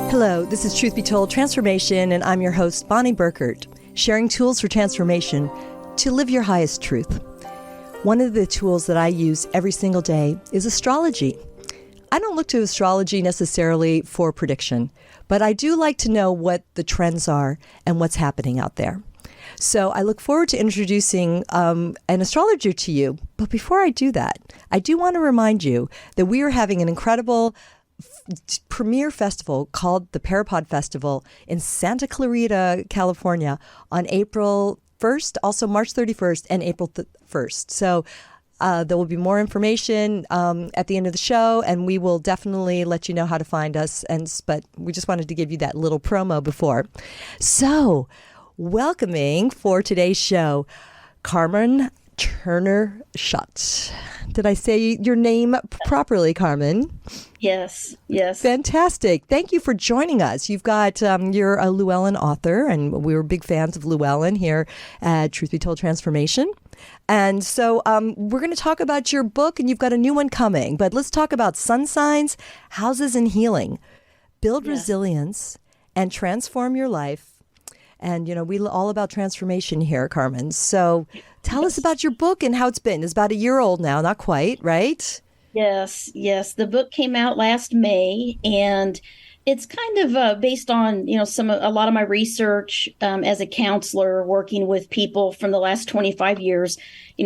Hello, this is Truth Be Told Transformation, and I'm your host, Bonnie Burkert, sharing tools for transformation to live your highest truth. One of the tools that I use every single day is astrology. I don't look to astrology necessarily for prediction, but I do like to know what the trends are and what's happening out there. So I look forward to introducing an astrologer to you. But before I do that, I do want to remind you that we are having an incredible premier festival called the Parapod Festival in Santa Clarita, California on April 1st, also March 31st and April 1st. So there will be more information at the end of the show, and we will definitely let you know how to find us. But we just wanted to give you that little promo before. So welcoming for today's show, Carmen Turner-Schott. Did I say your name properly, Carmen? Yes. Fantastic. Thank you for joining us. You're a Llewellyn author, and we were big fans of Llewellyn here at Truth Be Told Transformation. And so we're going to talk about your book, and you've got a new one coming. But let's talk about sun signs, houses, and healing. Build resilience and transform your life. And, we all about transformation here, Carmen. So tell us about your book and how it's been. It's about a year old now, not quite, right? Yes. The book came out last May, and it's kind of based on, a lot of my research as a counselor working with people from the last 25 years.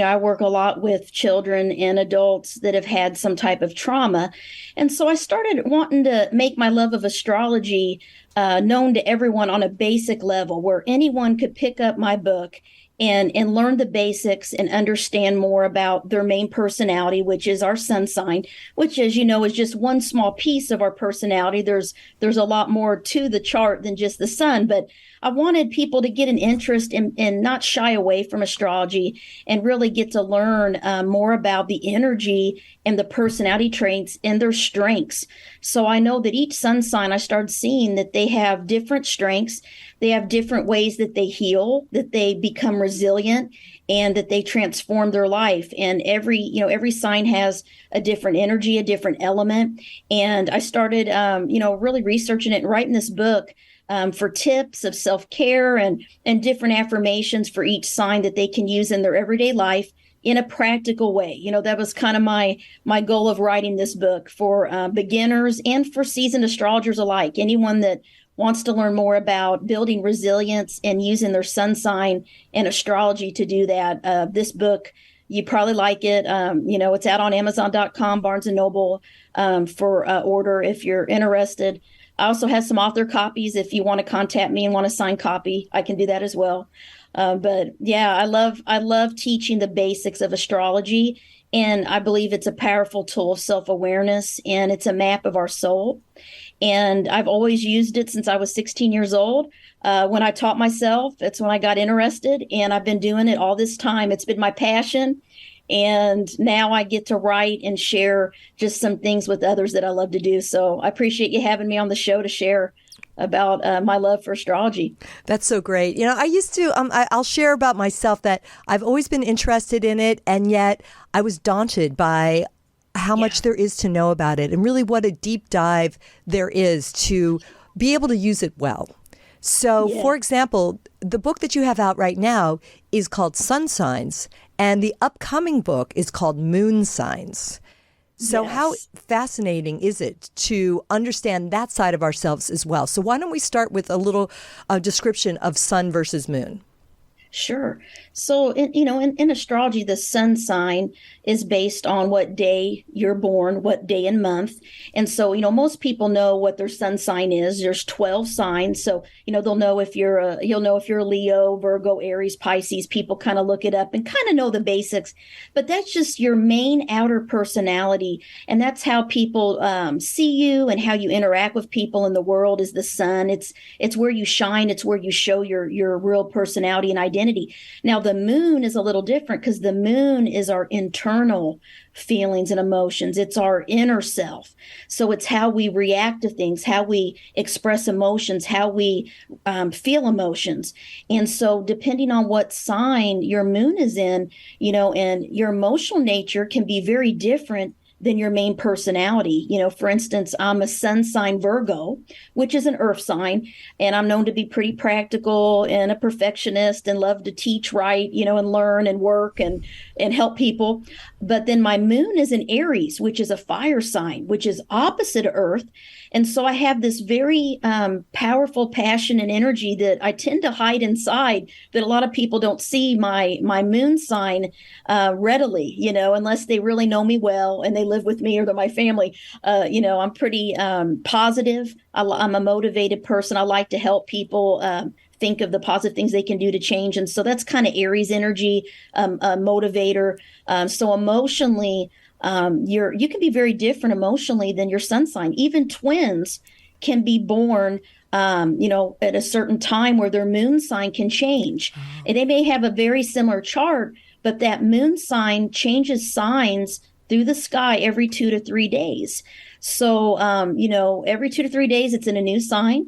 I work a lot with children and adults that have had some type of trauma. And so I started wanting to make my love of astrology known to everyone on a basic level, where anyone could pick up my book and learn the basics and understand more about their main personality, which is our sun sign, which, as you know, is just one small piece of our personality. There's a lot more to the chart than just the sun, but I wanted people to get an interest and not shy away from astrology and really get to learn more about the energy and the personality traits and their strengths. So I know that each sun sign, I started seeing that they have different strengths. They have different ways that they heal, that they become resilient, and that they transform their life. And every sign has a different energy, a different element. And I started, really researching it and writing this book for tips of self-care and different affirmations for each sign that they can use in their everyday life in a practical way. That was kind of my goal of writing this book for beginners and for seasoned astrologers alike. Anyone that wants to learn more about building resilience and using their sun sign and astrology to do that. This book, you probably like it. It's out on Amazon.com, Barnes & Noble for order if you're interested. I also have some author copies. If you want to contact me and want a signed copy, I can do that as well. But yeah, I love teaching the basics of astrology. And I believe it's a powerful tool of self-awareness, and it's a map of our soul. And I've always used it since I was 16 years old. When I taught myself, it's when I got interested, and I've been doing it all this time. It's been my passion. And now I get to write and share just some things with others that I love to do. So I appreciate you having me on the show to share about my love for astrology. That's so great. I used to, I'll share about myself that I've always been interested in it, and yet I was daunted by how much there is to know about it, and really what a deep dive there is to be able to use it well. So, for example, the book that you have out right now is called Sun Signs, and the upcoming book is called Moon Signs. So how fascinating is it to understand that side of ourselves as well? So why don't we start with a little description of sun versus moon? Sure. So, in astrology, the sun sign is based on what day you're born, what day and month. And so, most people know what their sun sign is. There's 12 signs. So, they'll know if you're a Leo, Virgo, Aries, Pisces. People kind of look it up and kind of know the basics. But that's just your main outer personality. And that's how people see you and how you interact with people in the world is the sun. It's where you shine. It's where you show your real personality and identity. Now, the moon is a little different because the moon is our internal feelings and emotions. It's our inner self. So it's how we react to things, how we express emotions, how we feel emotions. And so depending on what sign your moon is in, and your emotional nature can be very different than your main personality. For instance, I'm a sun sign Virgo, which is an earth sign, and I'm known to be pretty practical and a perfectionist and love to teach right, and learn and work and help people. But then my moon is in Aries, which is a fire sign, which is opposite of earth. And so I have this very powerful passion and energy that I tend to hide inside, that a lot of people don't see my moon sign readily, unless they really know me well and they live with me or they're my family. I'm pretty positive. I'm a motivated person. I like to help people think of the positive things they can do to change. And so that's kind of Aries energy, a motivator. So emotionally, you can be very different emotionally than your sun sign. Even twins can be born, at a certain time where their moon sign can change. And they may have a very similar chart, but that moon sign changes signs through the sky every 2 to 3 days. So, every 2 to 3 days, it's in a new sign.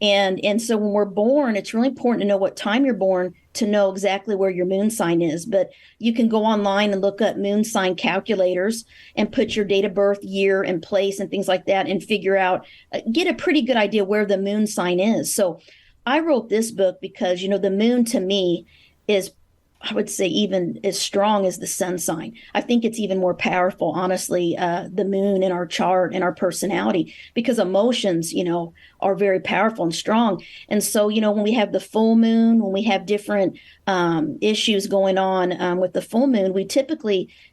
And so when we're born, it's really important to know what time you're born to know exactly where your moon sign is. But you can go online and look up moon sign calculators and put your date of birth, year, and place and things like that and figure out, get a pretty good idea where the moon sign is. So I wrote this book because, the moon to me is, I would say, even as strong as the sun sign. I think it's even more powerful, honestly, the moon in our chart and our personality, because emotions, are very powerful and strong. And so, when we have the full moon, when we have different issues going on with the full moon,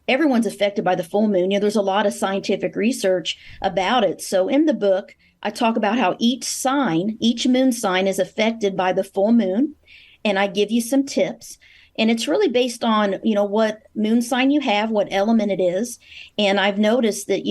everyone's affected by the full moon. There's a lot of scientific research about it. So in the book, I talk about how each moon sign is affected by the full moon. And I give you some tips. And it's really based on, what moon sign you have, what element it is. And I've noticed that,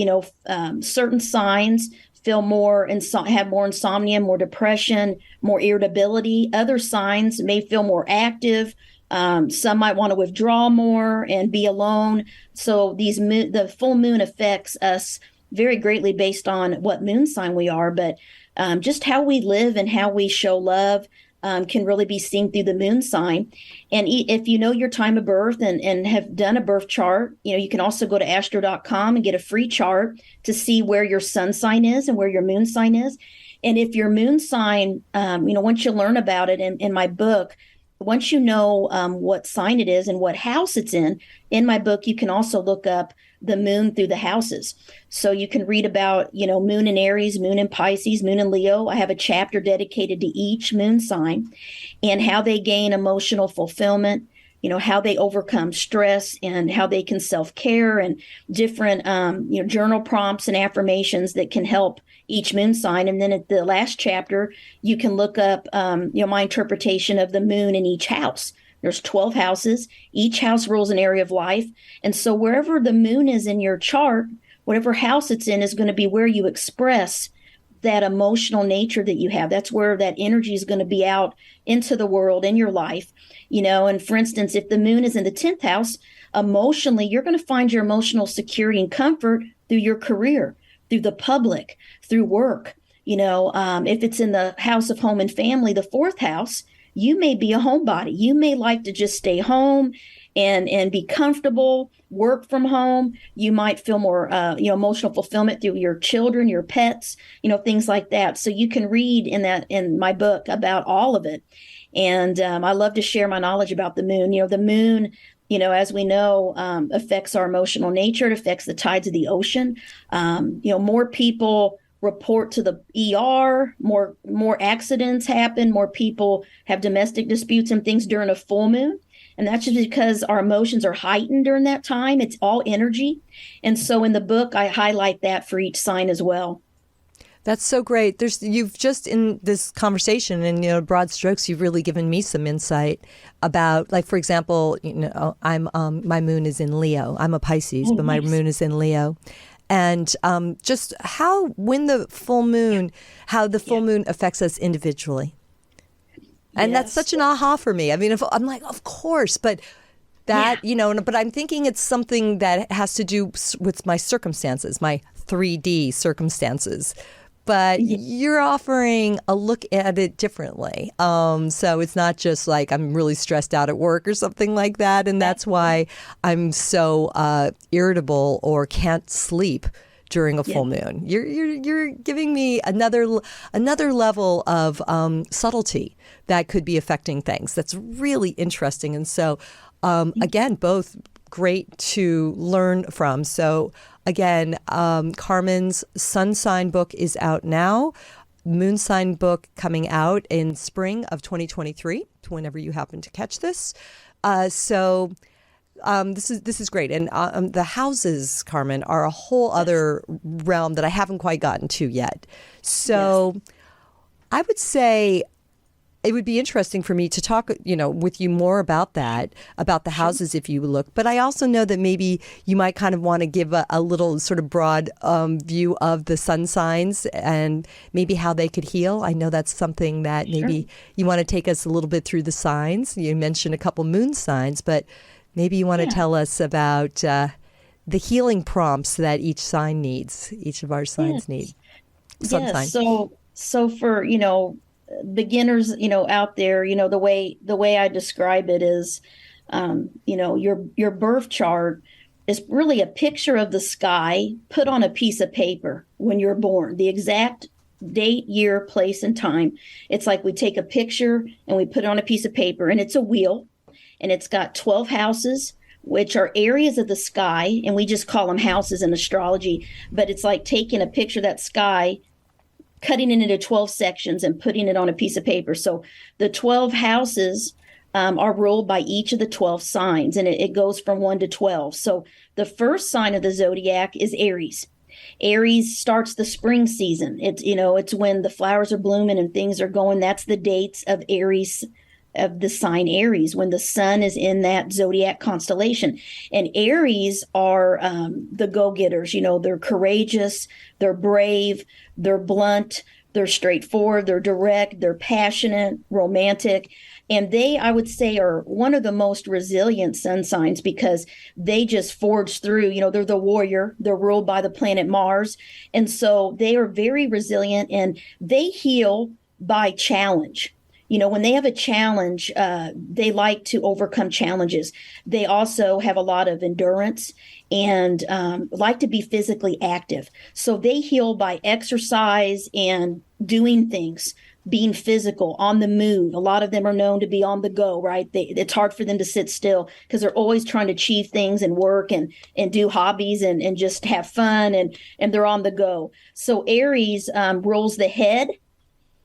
certain signs feel more have more insomnia, more depression, more irritability. Other signs may feel more active. Some might want to withdraw more and be alone. So the full moon affects us very greatly based on what moon sign we are. But just how we live and how we show love can really be seen through the moon sign. And if you know your time of birth and have done a birth chart, you can also go to astro.com and get a free chart to see where your sun sign is and where your moon sign is. And if your moon sign, once you learn about it in my book, once you know what sign it is and what house it's in my book, you can also look up the moon through the houses. So you can read about, moon in Aries, moon in Pisces, moon in Leo. I have a chapter dedicated to each moon sign and how they gain emotional fulfillment, how they overcome stress and how they can self-care and different, journal prompts and affirmations that can help each moon sign. And then at the last chapter, you can look up, my interpretation of the moon in each house. There's 12 houses. Each house rules an area of life. And so wherever the moon is in your chart, whatever house it's in is going to be where you express that emotional nature that you have. That's where that energy is going to be out into the world in your life. And for instance, if the moon is in the 10th house, emotionally, you're going to find your emotional security and comfort through your career, through the public, through work. If it's in the house of home and family, the 4th house, you may be a homebody. You may like to just stay home and be comfortable, work from home. You might feel more, emotional fulfillment through your children, your pets, things like that. So you can read in my book about all of it. And I love to share my knowledge about the moon. The moon, as we know, affects our emotional nature. It affects the tides of the ocean. More people report to the ER, more accidents happen, more people have domestic disputes and things during a full moon. And that's just because our emotions are heightened during that time. It's all energy. And so in the book, I highlight that for each sign as well. That's so great. You've just in this conversation and, broad strokes, you've really given me some insight about, like, for example, I'm my moon is in Leo. I'm a Pisces, but my moon is in Leo. And just how the full moon affects us individually. And that's such an aha for me. I mean, I'm like, of course, but that, but I'm thinking it's something that has to do with my circumstances, my 3D circumstances. but Yeah. you're offering a look at it differently. So it's not just like I'm really stressed out at work or something like that, and that's why I'm so irritable or can't sleep during a full moon. You're giving me another level of subtlety that could be affecting things. That's really interesting, and so again, both great to learn from. So again, Carmen's Sun Sign book is out now. Moon Sign book coming out in spring of 2023, whenever you happen to catch this. This is great. And the houses, Carmen, are a whole other realm that I haven't quite gotten to yet. So I would say it would be interesting for me to talk, with you more about that, about the houses if you look. But I also know that maybe you might kind of want to give a little sort of broad view of the sun signs and maybe how they could heal. I know that's something that maybe you want to take us a little bit through the signs. You mentioned a couple moon signs, but maybe you want to tell us about the healing prompts that each sign needs, each of our signs need. Sun sign. So for, beginners, out there, the way I describe it is, your birth chart is really a picture of the sky put on a piece of paper when you're born, the exact date, year, place, and time. It's like we take a picture and we put it on a piece of paper, and it's a wheel, and it's got 12 houses, which are areas of the sky, and we just call them houses in astrology. But it's like taking a picture of that sky, cutting it into 12 sections and putting it on a piece of paper. So the 12 houses are ruled by each of the 12 signs, and it goes from 1 to 12. So the first sign of the zodiac is Aries. Aries starts the spring season. It's when the flowers are blooming and things are going. That's the dates of Aries, of the sign Aries, when the sun is in that zodiac constellation. And Aries are the go-getters. They're courageous, they're brave, they're blunt, they're straightforward, they're direct, they're passionate, romantic. And they, I would say, are one of the most resilient sun signs because they just forge through. They're the warrior. They're ruled by the planet Mars. And so they are very resilient, and they heal by challenge. When they have a challenge, they like to overcome challenges. They also have a lot of endurance and like to be physically active. So they heal by exercise and doing things, being physical, on the move. A lot of them are known to be on the go, right? It's hard for them to sit still because they're always trying to achieve things and work and do hobbies and just have fun, and they're on the go. So Aries rules the head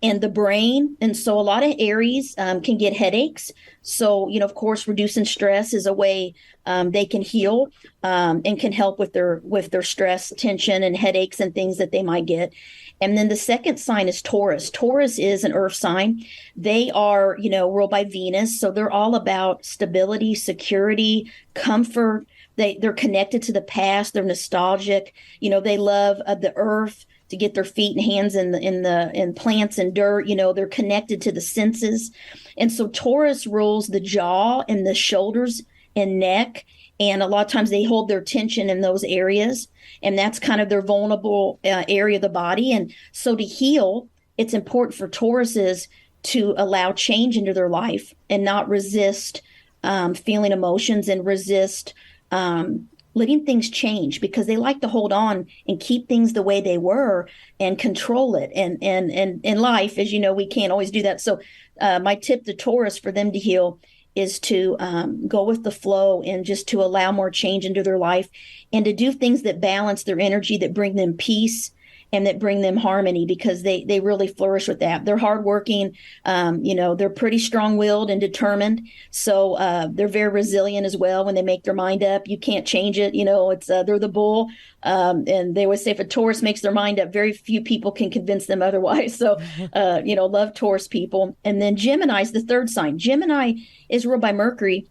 and the brain. And so a lot of Aries can get headaches. So, of course, reducing stress is a way they can heal and can help with their stress, tension, and headaches and things that they might get. And then the second sign is Taurus. Taurus is an earth sign. They are, ruled by Venus. So they're all about stability, security, comfort. They're connected to the past. They're nostalgic. They love the earth, to get their feet and hands in plants and dirt. They're connected to the senses. And so Taurus rules the jaw and the shoulders and neck. And a lot of times they hold their tension in those areas. And that's kind of their vulnerable area of the body. And so to heal, it's important for Tauruses to allow change into their life and not resist feeling emotions and resist letting things change, because they like to hold on and keep things the way they were and control it. And in life, as you know, we can't always do that. So my tip to Taurus for them to heal is to go with the flow and just to allow more change into their life and to do things that balance their energy, that bring them peace and that bring them harmony, because they really flourish with that. They're hardworking, they're pretty strong-willed and determined. So they're very resilient as well when they make their mind up. You can't change it. It's they're the bull. And they always say if a Taurus makes their mind up, very few people can convince them otherwise. So, love Taurus people. And then Gemini is the third sign. Gemini is ruled by Mercury.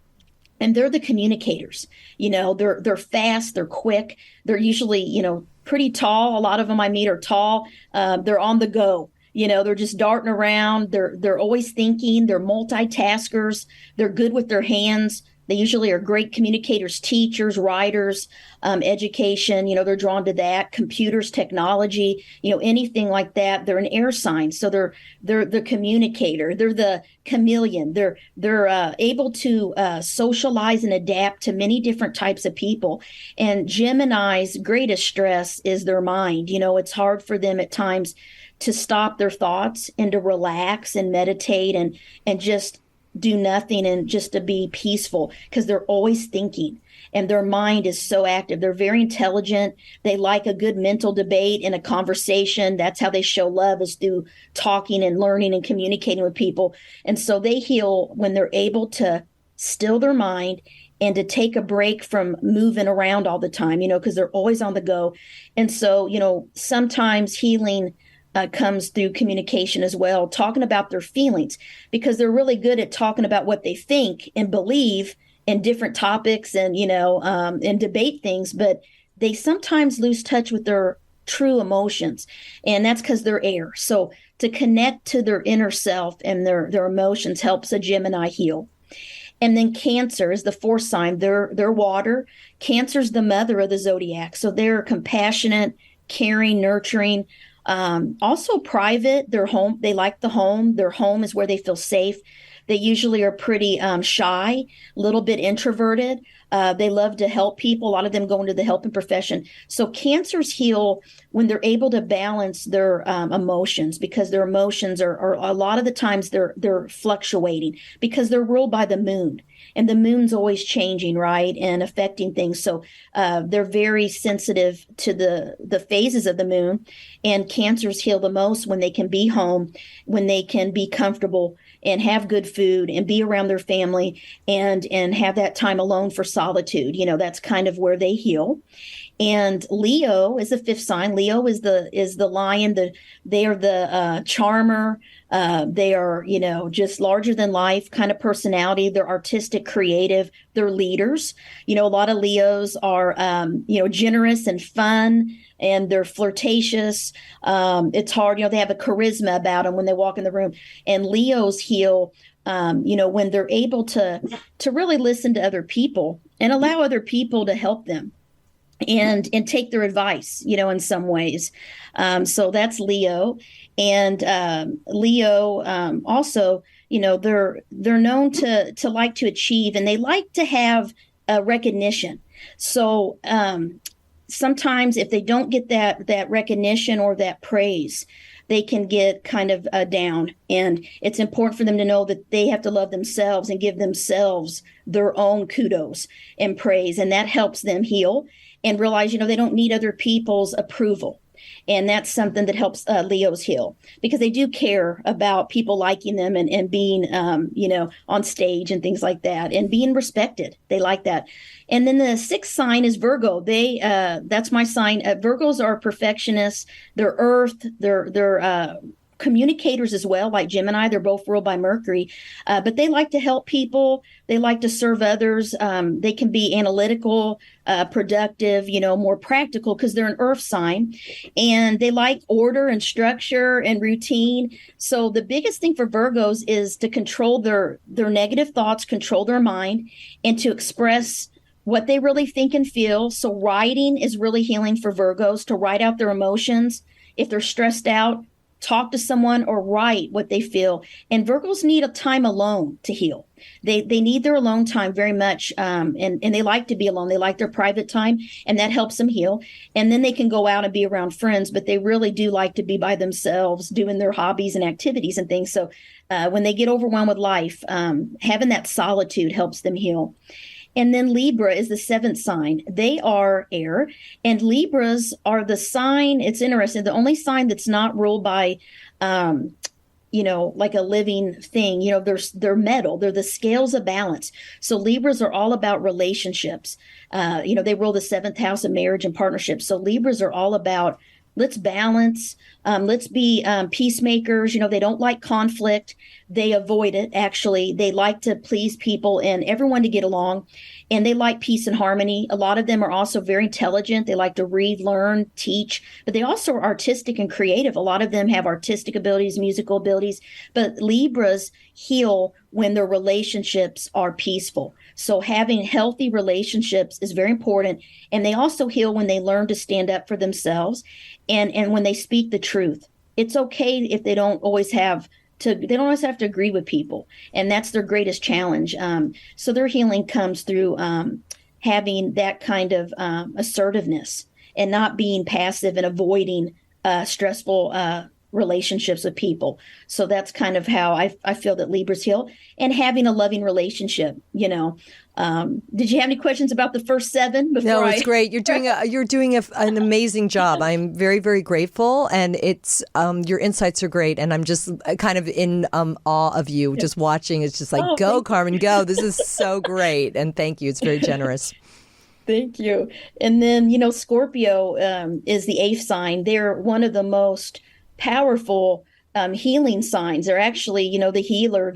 And they're the communicators. They're fast, they're quick. They're usually, pretty tall. A lot of them I meet are tall. They're on the go. They're just darting around. They're always thinking. They're multitaskers. They're good with their hands. They usually are great communicators, teachers, writers, education. They're drawn to that. Computers, technology, anything like that. They're an air sign, so they're the communicator. They're the chameleon. They're able to socialize and adapt to many different types of people. And Gemini's greatest stress is their mind. It's hard for them at times to stop their thoughts and to relax and meditate and just do nothing and just to be peaceful, because they're always thinking and their mind is so active. They're very intelligent. They like a good mental debate and a conversation. That's how they show love, is through talking and learning and communicating with people. And so they heal when they're able to still their mind and to take a break from moving around all the time, because they're always on the go. And so, sometimes healing comes through communication as well, talking about their feelings, because they're really good at talking about what they think and believe in different topics and, and debate things, but they sometimes lose touch with their true emotions. And that's because they're air. So to connect to their inner self and their emotions helps a Gemini heal. And then Cancer is the fourth sign. They're water. Cancer's the mother of the zodiac. So they're compassionate, caring, nurturing, also private. Their home, they like the home. Their home is where they feel safe. They usually are pretty shy, a little bit introverted. They love to help people. A lot of them go into the helping profession. So Cancers heal when they're able to balance their emotions, because their emotions are a lot of the times they're fluctuating, because they're ruled by the moon. And the moon's always changing, right, and affecting things. So they're very sensitive to the phases of the moon. And Cancers heal the most when they can be home, when they can be comfortable and have good food and be around their family and have that time alone for solitude. That's kind of where they heal. And Leo is the fifth sign. Leo is the lion. They are the charmer. They are, just larger than life kind of personality. They're artistic, creative. They're leaders. A lot of Leos are, generous and fun, and they're flirtatious. It's hard. They have a charisma about them when they walk in the room. And Leos heal, when they're able to really listen to other people and allow other people to help them and take their advice, in some ways. So that's Leo. And Leo also, they're known to like to achieve, and they like to have recognition. So sometimes if they don't get that recognition or that praise, they can get kind of down. And it's important for them to know that they have to love themselves and give themselves their own kudos and praise. And that helps them heal and realize, they don't need other people's approval. And that's something that helps Leos heal, because they do care about people liking them and being, on stage and things like that, and being respected. They like that. And then the sixth sign is Virgo. That's my sign. Virgos are perfectionists. They're earth. They're communicators as well, like Gemini. They're both ruled by Mercury, but they like to help people. They like to serve others. They can be analytical, productive, more practical, because they're an earth sign, and they like order and structure and routine. So the biggest thing for Virgos is to control their negative thoughts, control their mind, and to express what they really think and feel. So writing is really healing for Virgos, to write out their emotions. If they're stressed out, talk to someone or write what they feel. And Virgos need a time alone to heal. They need their alone time very much. And they like to be alone. They like their private time, and that helps them heal. And then they can go out and be around friends, but they really do like to be by themselves doing their hobbies and activities and things. So when they get overwhelmed with life, having that solitude helps them heal. And then Libra is the seventh sign. They are air, and Libras are the sign. It's interesting. The only sign that's not ruled by, like a living thing. They're metal. They're the scales of balance. So Libras are all about relationships. They rule the seventh house of marriage and partnerships. So Libras are all about, let's balance. Let's be peacemakers. They don't like conflict. They avoid it, actually. They like to please people and everyone to get along. And they like peace and harmony. A lot of them are also very intelligent. They like to read, learn, teach. But they also are artistic and creative. A lot of them have artistic abilities, musical abilities. But Libras heal when their relationships are peaceful. So having healthy relationships is very important. And they also heal when they learn to stand up for themselves and when they speak the truth. It's okay if they don't always have to agree with people. And that's their greatest challenge. So their healing comes through having that kind of assertiveness and not being passive and avoiding stressful relationships with people. So that's kind of how I feel that Libras heal, and having a loving relationship, you know. Did you have any questions about the first 7? No, it's great. You're doing an amazing job. I'm very, very grateful, and it's your insights are great, and I'm just kind of in awe of you. Just watching, it's just like, go, Carmen, go. This is so great, and thank you. It's very generous. Thank you. And then, you know, Scorpio is the 8th sign. They're one of the most powerful healing signs. They're actually, you know, the healer.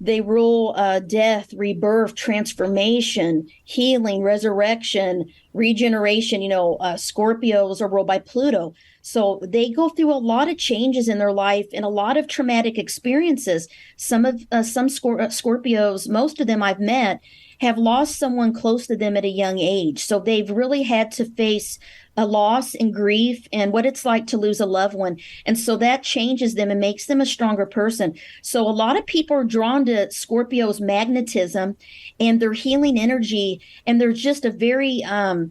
They rule death, rebirth, transformation, healing, resurrection, regeneration. You know, Scorpios are ruled by Pluto. So they go through a lot of changes in their life and a lot of traumatic experiences. Some Scorpios, most of them I've met, have lost someone close to them at a young age. So they've really had to face a loss and grief and what it's like to lose a loved one. And so that changes them and makes them a stronger person. So a lot of people are drawn to Scorpio's magnetism and their healing energy. And there's just a very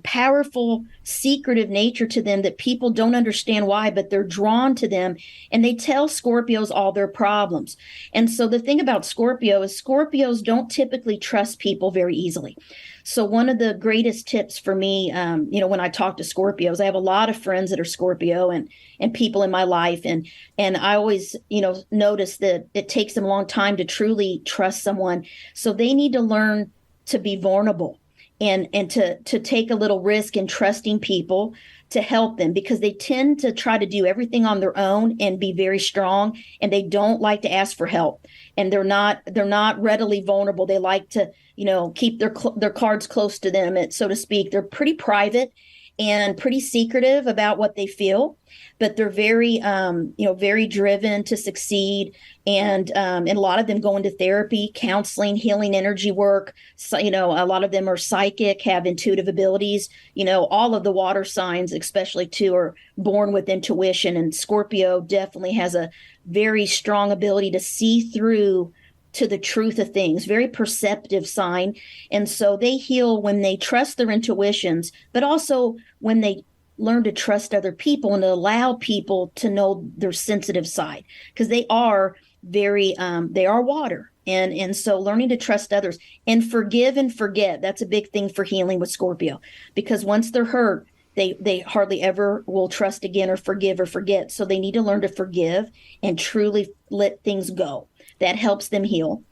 powerful, secretive nature to them that people don't understand why, but they're drawn to them. And they tell Scorpios all their problems. And so the thing about Scorpio is Scorpios don't typically trust people very easily. So one of the greatest tips for me, you know, when I talk to Scorpios, I have a lot of friends that are Scorpio and people in my life. And I always, you know, notice that it takes them a long time to truly trust someone. So they need to learn to be vulnerable and to take a little risk in trusting people to help them, because they tend to try to do everything on their own and be very strong, and they don't like to ask for help, and they're not readily vulnerable. They like to, you know, keep their cards close to them, so to speak. They're pretty private and pretty secretive about what they feel, but they're very, you know, very driven to succeed. And a lot of them go into therapy, counseling, healing energy work. So, you know, a lot of them are psychic, have intuitive abilities. You know, all of the water signs, especially too, are born with intuition. And Scorpio definitely has a very strong ability to see through to the truth of things, very perceptive sign. And so they heal when they trust their intuitions, but also when they learn to trust other people and to allow people to know their sensitive side, because they are very, they are water. And so learning to trust others and forgive and forget, that's a big thing for healing with Scorpio, because once they're hurt, they hardly ever will trust again or forgive or forget. So they need to learn to forgive and truly let things go. That helps them heal.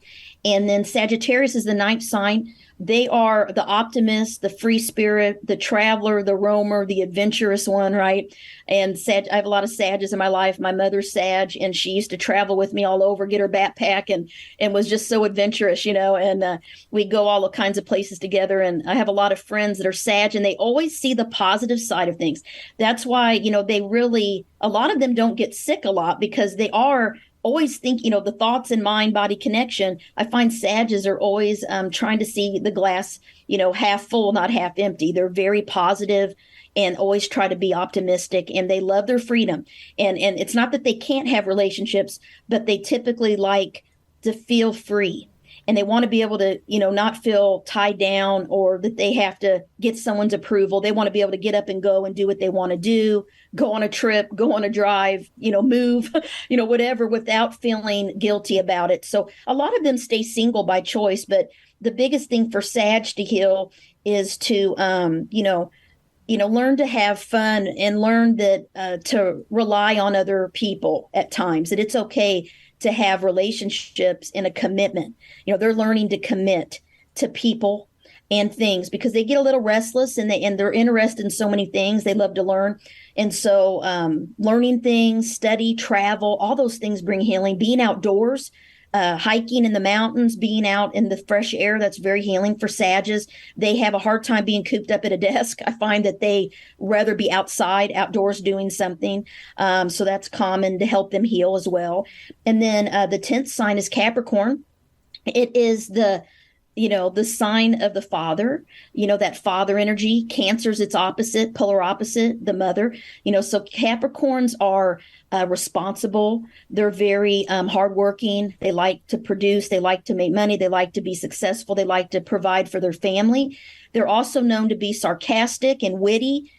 And then Sagittarius is the 9th sign. They are the optimist, the free spirit, the traveler, the roamer, the adventurous one, right? And I have a lot of Sages in my life. My mother's Sag, and she used to travel with me all over, get her backpack, and was just so adventurous, you know, and we go all kinds of places together. And I have a lot of friends that are Sag, and they always see the positive side of things. That's why, you know, a lot of them don't get sick a lot, because they are always think, you know, the thoughts and mind body connection. I find Sages are always trying to see the glass, you know, half full, not half empty. They're very positive and always try to be optimistic, and they love their freedom. And it's not that they can't have relationships, but they typically like to feel free. And they want to be able to, you know, not feel tied down or that they have to get someone's approval. They want to be able to get up and go and do what they want to do, go on a trip, go on a drive, you know, move, you know, whatever, without feeling guilty about it. So a lot of them stay single by choice. But the biggest thing for Sag to heal is to, learn to have fun and learn that to rely on other people at times, that it's okay to have relationships and a commitment. You know, they're learning to commit to people and things, because they get a little restless and they're interested in so many things. They love to learn. And so learning things, study, travel, all those things bring healing. Being outdoors, hiking in the mountains, being out in the fresh air, that's very healing for Sages. They have a hard time being cooped up at a desk. I find that they rather be outside, outdoors doing something. So that's common to help them heal as well. And then the 10th sign is Capricorn. It is the sign of the father, that father energy. Cancer's its opposite, polar opposite, the mother. So Capricorns are responsible. They're very hardworking. They like to produce. They like to make money. They like to be successful. They like to provide for their family. They're also known to be sarcastic and witty.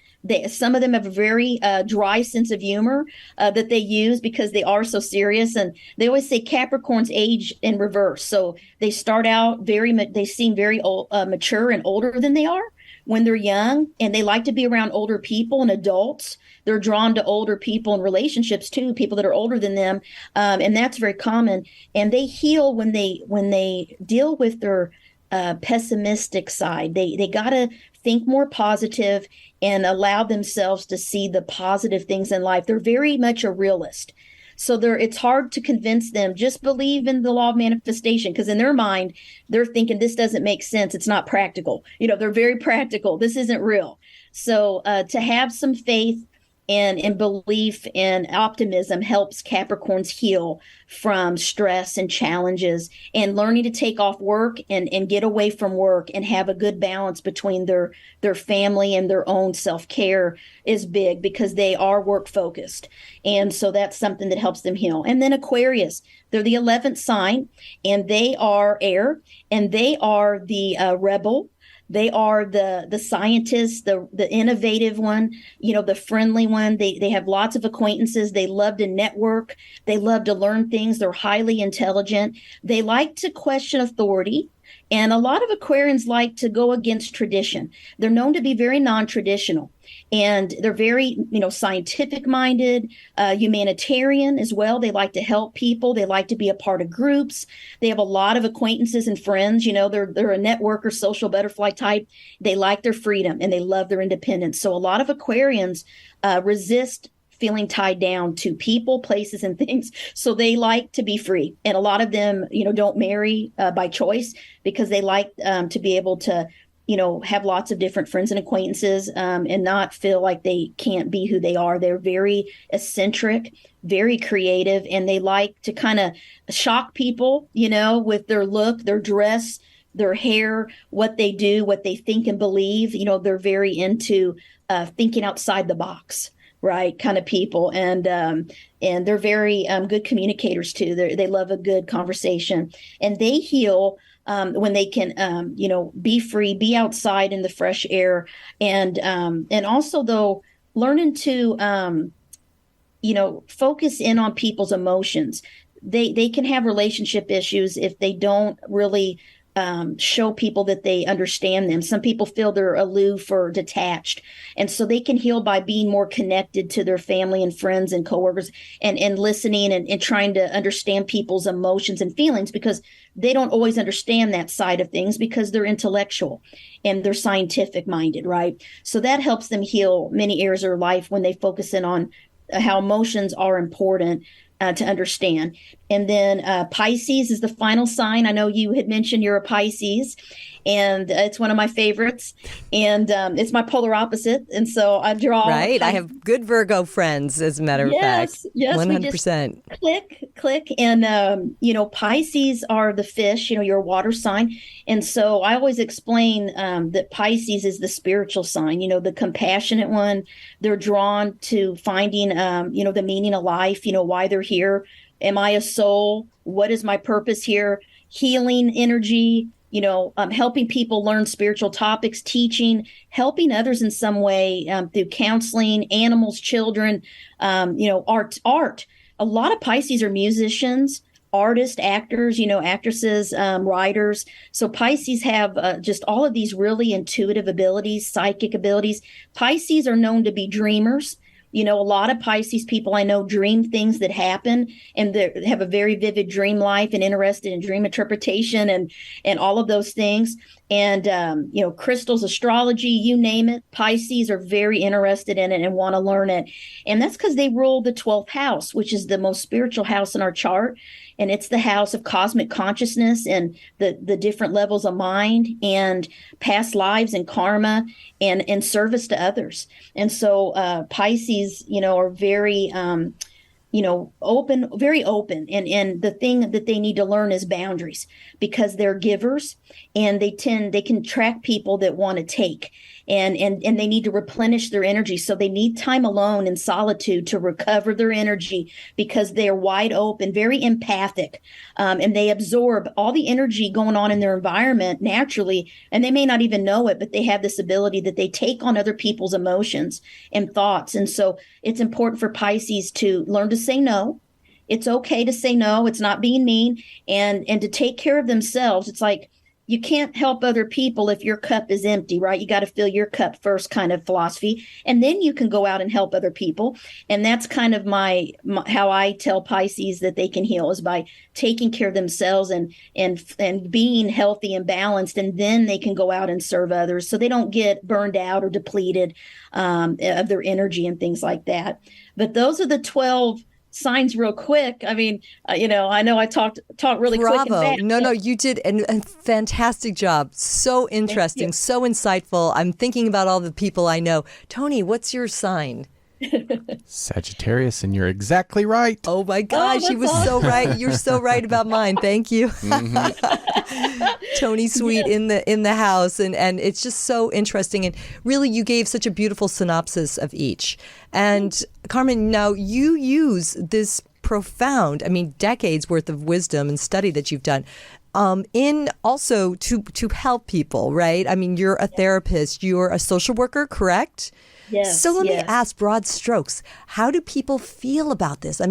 Some of them have a very dry sense of humor that they use because they are so serious. And they always say Capricorns age in reverse. So they start out they seem very old, mature and older than they are when they're young. And they like to be around older people and adults. They're drawn to older people in relationships too, people that are older than them. And that's very common. And they heal when they deal with their pessimistic side. They got to think more positive and allow themselves to see the positive things in life. They're very much a realist. So it's hard to convince them, just believe in the law of manifestation, because in their mind, they're thinking this doesn't make sense. It's not practical. They're very practical. This isn't real. So to have some faith and belief and optimism helps Capricorns heal from stress and challenges, and learning to take off work and get away from work and have a good balance between their family and their own self-care is big, because they are work focused. And so that's something that helps them heal. And then Aquarius, they're the 11th sign, and they are air, and they are the rebel. They are the scientist, the innovative one, the friendly one. They have lots of acquaintances. They love to network. They love to learn things. They're highly intelligent. They like to question authority. And a lot of Aquarians like to go against tradition. They're known to be very non-traditional. And they're very, scientific minded, humanitarian as well. They like to help people. They like to be a part of groups. They have a lot of acquaintances and friends. They're a networker, social butterfly type. They like their freedom and they love their independence. So a lot of Aquarians resist feeling tied down to people, places, and things. So they like to be free. And a lot of them, don't marry by choice, because they like to be able to have lots of different friends and acquaintances, and not feel like they can't be who they are. They're very eccentric, very creative, and they like to kind of shock people, with their look, their dress, their hair, what they do, what they think and believe. They're very into thinking outside the box, right, kind of people. And they're very good communicators too. They love a good conversation, and they heal when they can, be free, be outside in the fresh air, and also though learning to, focus in on people's emotions. They can have relationship issues if they don't really show people that they understand them. Some people feel they're aloof or detached. And so they can heal by being more connected to their family and friends and coworkers, and listening and trying to understand people's emotions and feelings, because they don't always understand that side of things because they're intellectual and they're scientific minded, right? So that helps them heal many areas of their life when they focus in on how emotions are important to understand. And then Pisces is the final sign. I know you had mentioned you're a Pisces, and it's one of my favorites, and it's my polar opposite. And so I draw. Right. I have good Virgo friends, as a matter of fact. Yes. 100%. Click. And, Pisces are the fish, you're a water sign. And so I always explain that Pisces is the spiritual sign, the compassionate one. They're drawn to finding, the meaning of life, why they're here. Am I a soul? What is my purpose here? Healing energy, helping people learn spiritual topics, teaching, helping others in some way through counseling, animals, children, art. A lot of Pisces are musicians, artists, actors, actresses, writers. So Pisces have just all of these really intuitive abilities, psychic abilities. Pisces are known to be dreamers. A lot of Pisces people I know dream things that happen, and they have a very vivid dream life and interested in dream interpretation and all of those things. And, crystals, astrology, you name it. Pisces are very interested in it and want to learn it. And that's because they rule the 12th house, which is the most spiritual house in our chart. And it's the house of cosmic consciousness and the different levels of mind and past lives and karma and service to others. And so Pisces, are very open, very open. And the thing that they need to learn is boundaries, because they're givers, and they can track people that want to take, and they need to replenish their energy. So they need time alone in solitude to recover their energy, because they're wide open, very empathic, and they absorb all the energy going on in their environment naturally. And they may not even know it, but they have this ability that they take on other people's emotions and thoughts. And so it's important for Pisces to learn to say no. It's okay to say no. It's not being mean, and to take care of themselves. It's like, you can't help other people if your cup is empty, right? You got to fill your cup first, kind of philosophy, and then you can go out and help other people. And that's kind of my how I tell Pisces that they can heal, is by taking care of themselves and being healthy and balanced, and then they can go out and serve others, so they don't get burned out or depleted of their energy and things like that. But those are the 12 signs real quick. I mean, I know I talked really quick and fast. No, you did a fantastic job. So interesting, so insightful. I'm thinking about all the people I know. Tony, what's your sign? Sagittarius, and you're exactly right. Oh my gosh, he was so right. You're so right about mine. Thank you. Tony Sweet in the house, and it's just so interesting, and really you gave such a beautiful synopsis of each. And Carmen, now you use this profound, decades worth of wisdom and study that you've done in also to help people, right? You're a therapist, you're a social worker, correct? Yes. So let me ask, broad strokes, how do people feel about this?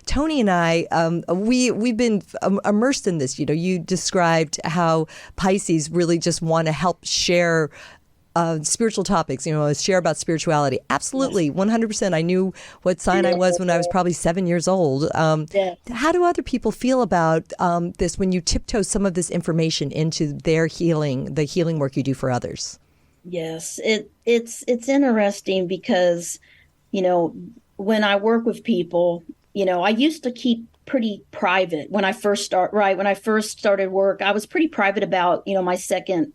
Tony and I, we've been immersed in this. You described how Pisces really just want to help share spiritual topics, share about spirituality. Absolutely, 100%. I knew what sign I was when I was probably 7 years old. How do other people feel about this when you tiptoe some of this information into their healing, the healing work you do for others? Yes, it's interesting because, when I work with people, I used to keep pretty private when I first started work. I was pretty private about, my second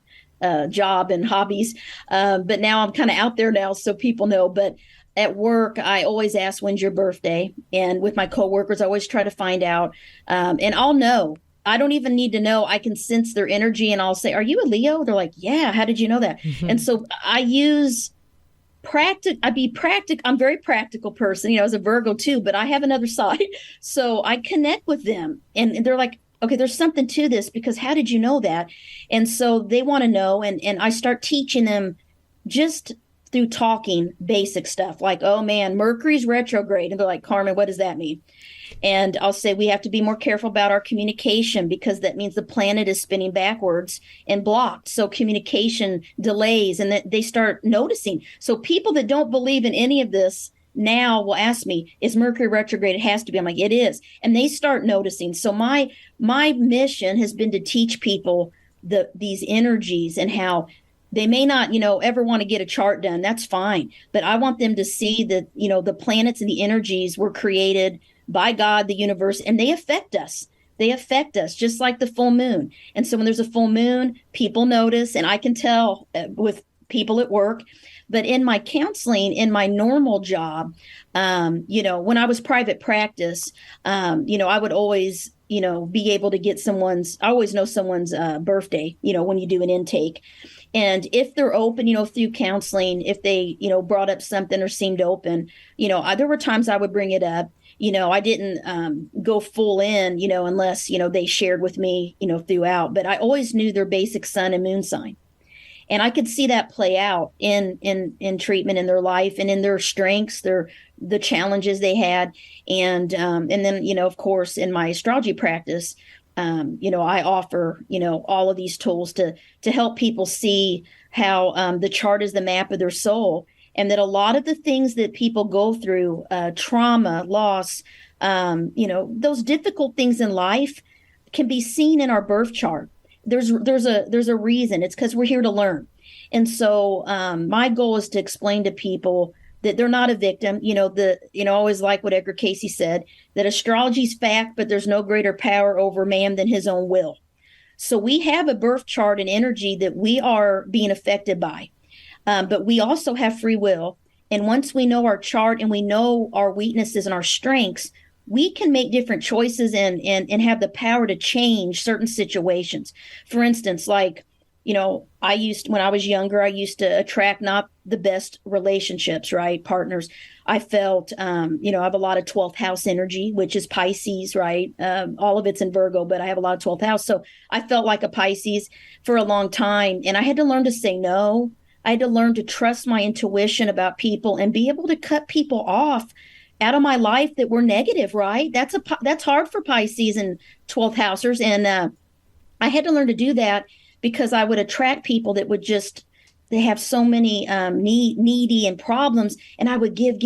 job and hobbies. But now I'm kind of out there now, so people know. But at work, I always ask, when's your birthday? And with my coworkers, I always try to find out. And I'll know. I don't even need to know. I can sense their energy, and I'll say, are you a Leo? They're like, yeah. How did you know that? Mm-hmm. And so I use practical. I'm a very practical person, as a Virgo too, but I have another side. So I connect with them, and they're like, okay, there's something to this, because how did you know that? And so they want to know. And I start teaching them just through talking basic stuff like, oh man, Mercury's retrograde. And they're like, Carmen, what does that mean? And I'll say we have to be more careful about our communication, because that means the planet is spinning backwards and blocked. So communication delays, and that they start noticing. So people that don't believe in any of this now will ask me, is Mercury retrograde? It has to be. I'm like, it is. And they start noticing. So my mission has been to teach people these energies, and how they may not, ever want to get a chart done. That's fine. But I want them to see that, the planets and the energies were created by God, the universe, and they affect us. They affect us just like the full moon. And so when there's a full moon, people notice, and I can tell with people at work. But in my counseling, in my normal job, when I was private practice, I would always, be able to get I always know someone's birthday, when you do an intake. And if they're open, through counseling, if they, brought up something or seemed open, there were times I would bring it up. I didn't go full in, unless, they shared with me, throughout. But I always knew their basic sun and moon sign. And I could see that play out in treatment in their life and in their strengths, the challenges they had. And then, of course, in my astrology practice, I offer, all of these tools to help people see how the chart is the map of their soul. And that a lot of the things that people go through, trauma, loss, those difficult things in life can be seen in our birth chart. There's a reason. It's because we're here to learn. And so my goal is to explain to people that they're not a victim. I always like what Edgar Cayce said, that astrology's fact, but there's no greater power over man than his own will. So we have a birth chart and energy that we are being affected by. But we also have free will. And once we know our chart and we know our weaknesses and our strengths, we can make different choices and have the power to change certain situations. For instance, like, when I was younger, I used to attract not the best relationships, right? Partners. I felt, I have a lot of 12th house energy, which is Pisces, right? All of it's in Virgo, but I have a lot of 12th house. So I felt like a Pisces for a long time. And I had to learn to say no. I had to learn to trust my intuition about people and be able to cut people off out of my life that were negative, right? That's hard for Pisces and 12th housers. And I had to learn to do that because I would attract people that would they have so many needy and problems, and I would give,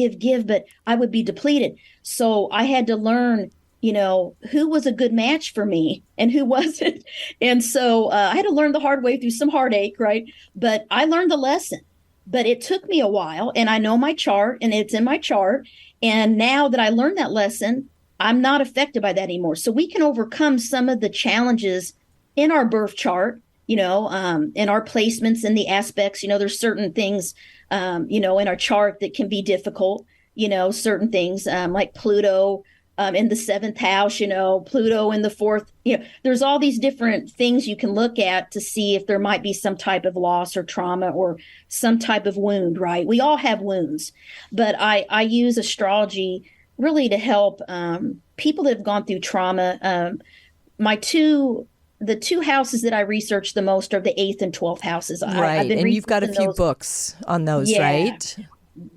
but I would be depleted. So I had to learn, who was a good match for me and who wasn't. And so I had to learn the hard way through some heartache, right? But I learned the lesson. But it took me a while, and I know my chart, and it's in my chart. And now that I learned that lesson, I'm not affected by that anymore. So we can overcome some of the challenges in our birth chart, in our placements and the aspects. There's certain things, in our chart that can be difficult, certain things like Pluto in the 7th house, Pluto in the 4th, there's all these different things you can look at to see if there might be some type of loss or trauma or some type of wound, right? We all have wounds, but I use astrology really to help people that have gone through trauma. The two houses that I research the most are the 8th and 12th houses. Right. And you've got a few books on those, right?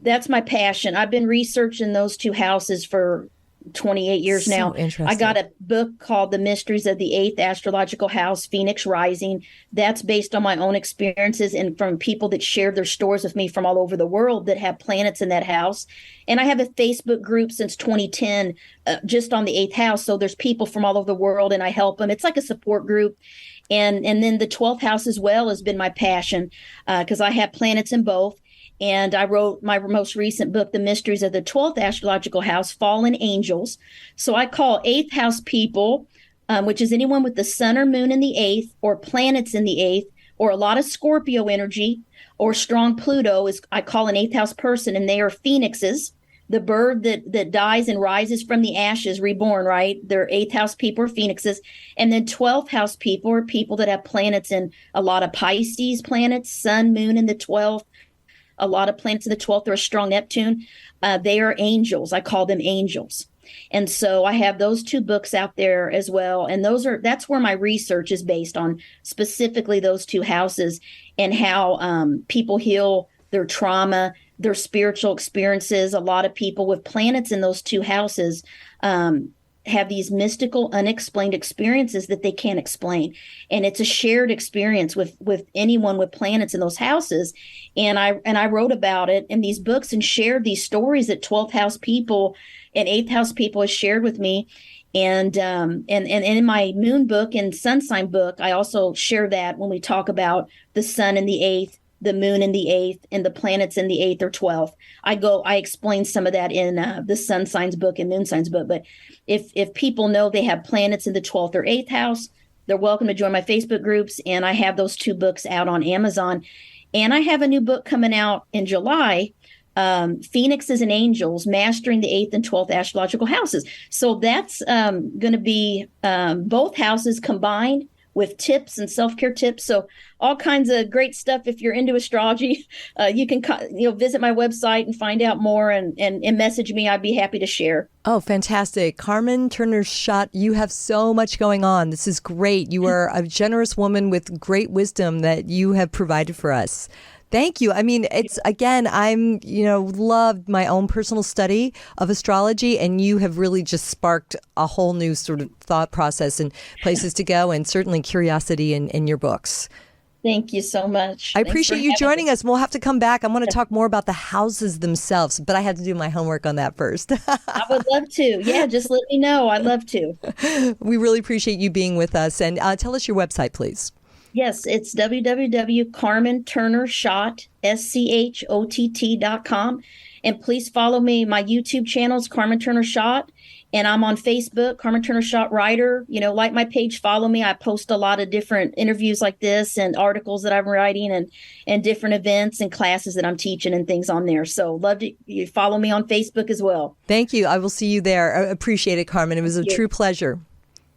That's my passion. I've been researching those two houses for 28 years now. Interesting. I got a book called The Mysteries of the 8th Astrological House, Phoenix Rising. That's based on my own experiences and from people that shared their stories with me from all over the world that have planets in that house. And I have a Facebook group since 2010 just on the 8th house. So there's people from all over the world and I help them. It's like a support group. And then the 12th house as well has been my passion because I have planets in both. And I wrote my most recent book, The Mysteries of the 12th Astrological House, Fallen Angels. So I call 8th house people, which is anyone with the sun or moon in the 8th or planets in the 8th or a lot of Scorpio energy or strong Pluto is I call an 8th house person, and they are phoenixes, the bird that dies and rises from the ashes, reborn, right? They're 8th house people or phoenixes. And then 12th house people are people that have planets in a lot of Pisces planets, sun, moon in the 12th. A lot of planets in the 12th are a strong Neptune. They are angels. I call them angels. And so I have those two books out there as well. And that's where my research is based on, specifically those two houses and how people heal their trauma, their spiritual experiences. A lot of people with planets in those two houses have these mystical, unexplained experiences that they can't explain. And it's a shared experience with anyone with planets in those houses. And I wrote about it in these books and shared these stories that 12th house people and 8th house people have shared with me. And in my moon book and sun sign book, I also share that when we talk about the sun in the 8th, the moon in the 8th, and the planets in the 8th or 12th. I explain some of that in the sun signs book and moon signs book. But if people know they have planets in the 12th or 8th house, they're welcome to join my Facebook groups. And I have those two books out on Amazon. And I have a new book coming out in July, Phoenixes and Angels, Mastering the 8th and 12th Astrological Houses. So that's going to be both houses combined with tips and self-care tips. So all kinds of great stuff. If you're into astrology, you can visit my website and find out more and message me. I'd be happy to share. Oh, fantastic. Carmen Turner-Schott, you have so much going on. This is great. You are a generous woman with great wisdom that you have provided for us. Thank you. I mean, it's, again, I'm, loved my own personal study of astrology, and you have really just sparked a whole new sort of thought process and places to go, and certainly curiosity in your books. Thank you so much. I appreciate you joining us. We'll have to come back. I want to talk more about the houses themselves, but I had to do my homework on that first. I would love to. Yeah, just let me know. I'd love to. We really appreciate you being with us. And tell us your website, please. Yes, it's www.carmenturnerschott, SCHOTT.com. And please follow me. My YouTube channel is Carmen Turner-Schott. And I'm on Facebook, Carmen Turner-Schott writer. Like my page, follow me. I post a lot of different interviews like this and articles that I'm writing and different events and classes that I'm teaching and things on there. So love to you follow me on Facebook as well. Thank you. I will see you there. I appreciate it, Carmen. It was a true pleasure.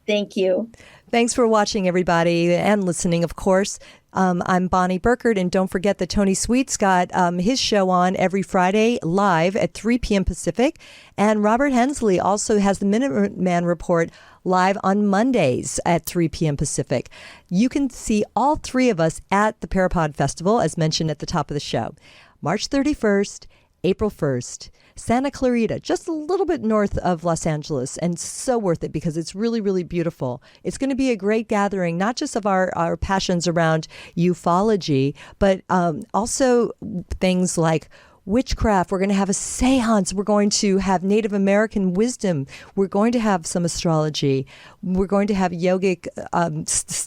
Thank you. Thanks for watching, everybody, and listening, of course. I'm Bonnie Burkert, and don't forget that Tony Sweet's got his show on every Friday live at 3 p.m. Pacific, and Robert Hensley also has the Minuteman Report live on Mondays at 3 p.m. Pacific. You can see all three of us at the Parapod Festival, as mentioned at the top of the show. March 31st, April 1st, Santa Clarita, just a little bit north of Los Angeles, and so worth it because it's really, really beautiful. It's going to be a great gathering, not just of our passions around ufology, but also things like witchcraft. We're going to have a seance. We're going to have Native American wisdom. We're going to have some astrology. We're going to have yogic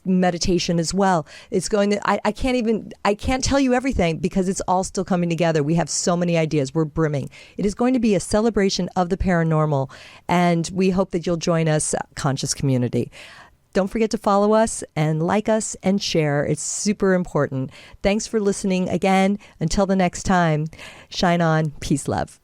meditation as well. It's going to, I can't tell you everything because it's all still coming together. We have so many ideas. We're brimming. It is going to be a celebration of the paranormal, and we hope that you'll join us, conscious community. Don't forget to follow us and like us and share. It's super important. Thanks for listening again. Until the next time, shine on. Peace, love.